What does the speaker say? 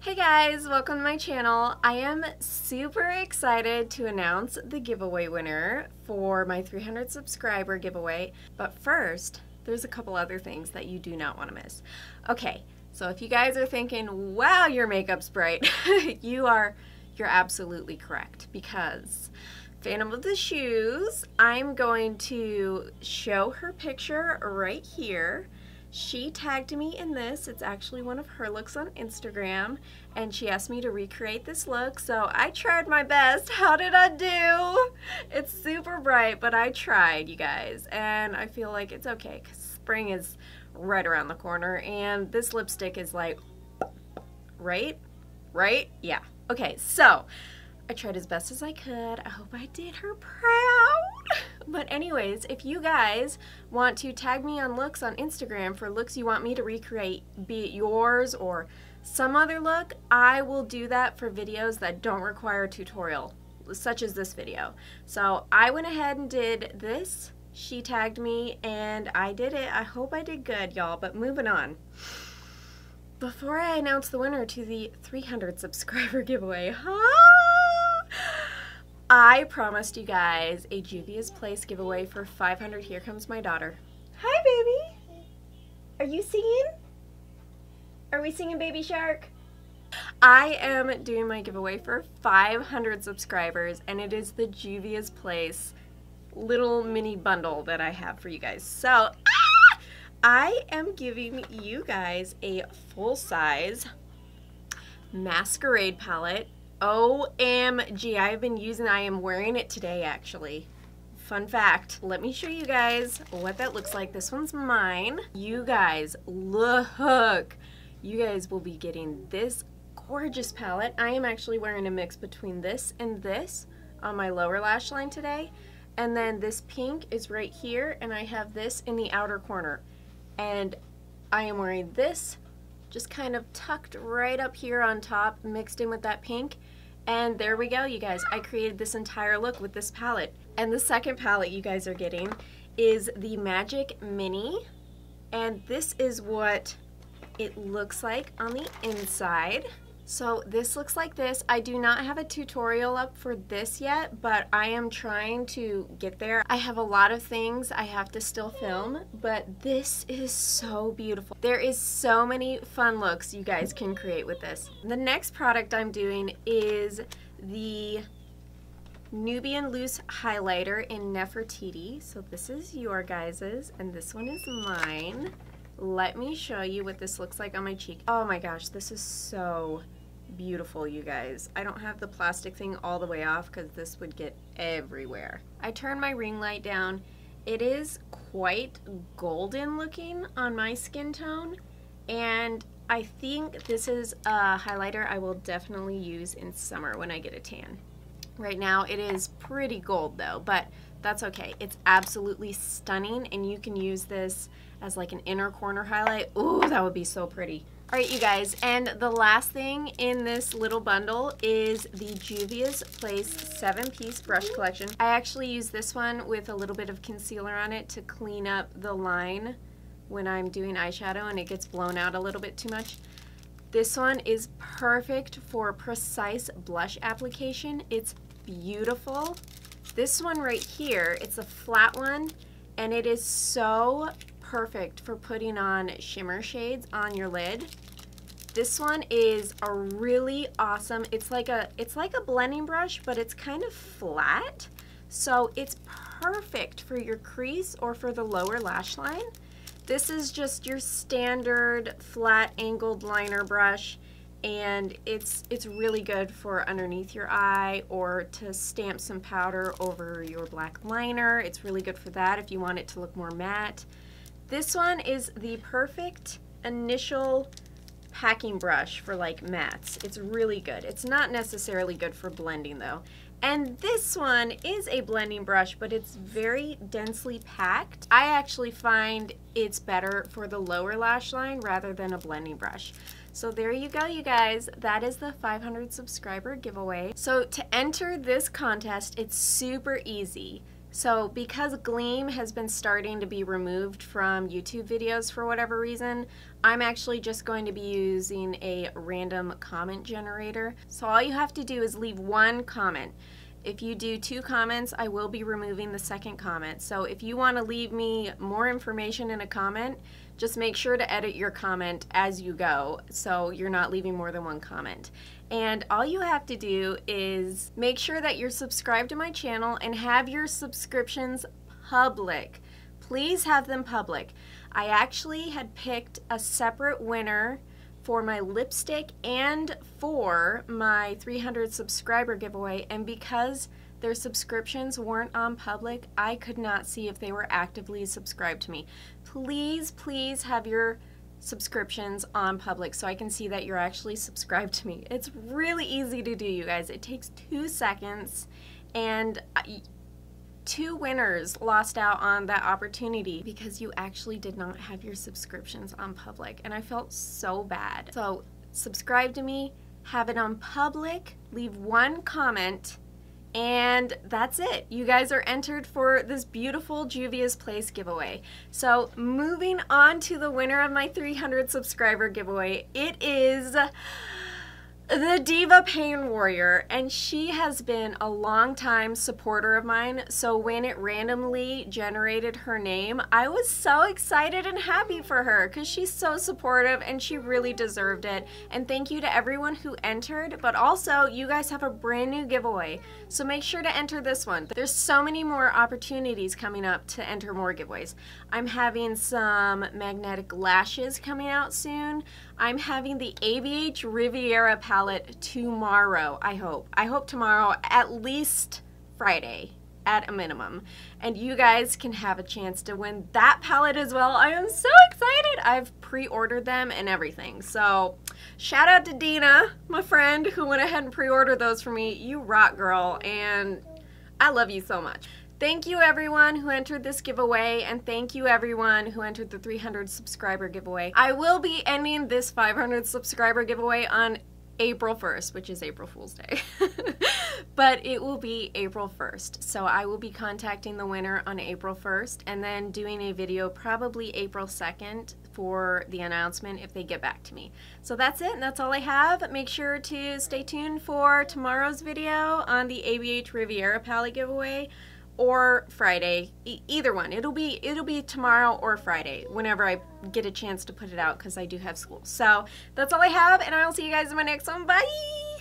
Hey guys, welcome to my channel. I am super excited to announce the giveaway winner for my 300 subscriber giveaway. But first, there's a couple other things that you do not want to miss. Okay, so if you guys are thinking, wow, your makeup's bright, you're absolutely correct, because Phantom of the Shoes, I'm going to show her picture right here. She tagged me in this. It's actually one of her looks on Instagram, and she asked me to recreate this look, so I tried my best. How did I do? It's super bright, but I tried, you guys, and I feel like it's okay because spring is right around the corner, and this lipstick is like, right? Yeah. Okay, so I tried as best as I could. I hope I did her proud. But anyways, if you guys want to tag me on looks on Instagram for looks you want me to recreate, be it yours or some other look, I will do that for videos that don't require a tutorial, such as this video. So I went ahead and did this. She tagged me and I did it. I hope I did good, y'all, but moving on. Before I announce the winner to the 300 subscriber giveaway, I promised you guys a Juvia's Place giveaway for 500. Here comes my daughter. Hi, baby. Are you singing? Are we singing Baby Shark? I am doing my giveaway for 500 subscribers, and it is the Juvia's Place little mini bundle that I have for you guys. So, I am giving you guys a full-size Masquerade Palette. OMG, I am wearing it today actually. Fun fact, let me show you guys what that looks like. This one's mine. You guys, look. You guys will be getting this gorgeous palette. I am actually wearing a mix between this and this on my lower lash line today. And then this pink is right here, and I have this in the outer corner. And I am wearing this just kind of tucked right up here on top, mixed in with that pink. And there we go, you guys. I created this entire look with this palette. And the second palette you guys are getting is the Magic Mini. And this is what it looks like on the inside. So this looks like this. I do not have a tutorial up for this yet, but I am trying to get there. I have a lot of things I have to still film, but this is so beautiful. There is so many fun looks you guys can create with this. The next product I'm doing is the Nubian Loose Highlighter in Nefertiti. So this is your guys's, and this one is mine. Let me show you what this looks like on my cheek. Oh my gosh, this is so beautiful, you guys. I don't have the plastic thing all the way off because this would get everywhere. I turned my ring light down. It is quite golden looking on my skin tone, and I think this is a highlighter I will definitely use in summer when I get a tan. Right now it is pretty gold though, but that's okay. It's absolutely stunning, and you can use this as like an inner corner highlight. Ooh, that would be so pretty. All right, you guys, and the last thing in this little bundle is the Juvia's Place 7-piece brush collection. I actually use this one with a little bit of concealer on it to clean up the line when I'm doing eyeshadow and it gets blown out a little bit too much. This one is perfect for precise blush application. It's beautiful. This one right here, it's a flat one, and it is so perfect for putting on shimmer shades on your lid. This one is a really awesome, it's like a blending brush, but it's kind of flat. So it's perfect for your crease or for the lower lash line. This is just your standard flat angled liner brush, and it's really good for underneath your eye or to stamp some powder over your black liner. It's really good for that if you want it to look more matte. This one is the perfect initial packing brush for like mattes. It's really good. It's not necessarily good for blending though. And this one is a blending brush, but it's very densely packed. I actually find it's better for the lower lash line rather than a blending brush. So there you go, you guys. That is the 500 subscriber giveaway. So to enter this contest, it's super easy. So because Gleam has been starting to be removed from YouTube videos for whatever reason, I'm actually just going to be using a random comment generator. So all you have to do is leave one comment. If you do 2 comments, I will be removing the second comment. So if you want to leave me more information in a comment, just make sure to edit your comment as you go so you're not leaving more than 1 comment. And all you have to do is make sure that you're subscribed to my channel and have your subscriptions public. Please have them public. I actually had picked a separate winner for my lipstick and for my 300 subscriber giveaway, and because their subscriptions weren't on public, I could not see if they were actively subscribed to me. Please, please have your subscriptions on public so I can see that you're actually subscribed to me. It's really easy to do, you guys. It takes 2 seconds, and 2 winners lost out on that opportunity because you actually did not have your subscriptions on public, and I felt so bad. So subscribe to me, have it on public, leave 1 comment, and that's it. You guys are entered for this beautiful Juvia's Place giveaway. So moving on to the winner of my 300 subscriber giveaway, it is the Diva Pain Warrior, and she has been a long-time supporter of mine, so when it randomly generated her name, I was so excited and happy for her because she's so supportive and she really deserved it. And thank you to everyone who entered, but also you guys have a brand new giveaway, so make sure to enter this one. There's so many more opportunities coming up to enter more giveaways. I'm having some magnetic lashes coming out soon. I'm having the ABH Riviera palette tomorrow, I hope. I hope tomorrow, at least Friday, at a minimum. And you guys can have a chance to win that palette as well. I am so excited. I've pre-ordered them and everything. So shout out to Dina, my friend, who went ahead and pre-ordered those for me. You rock, girl, and I love you so much. Thank you everyone who entered this giveaway, and thank you everyone who entered the 300 subscriber giveaway. I will be ending this 500 subscriber giveaway on April 1st, which is April Fool's Day. But it will be April 1st. So I will be contacting the winner on April 1st and then doing a video probably April 2nd for the announcement if they get back to me. So that's it, and that's all I have. Make sure to stay tuned for tomorrow's video on the ABH Riviera palette giveaway, or Friday, either one. It'll be tomorrow or Friday whenever I get a chance to put it out because I do have school. So that's all I have, and I'll see you guys in my next one. Bye!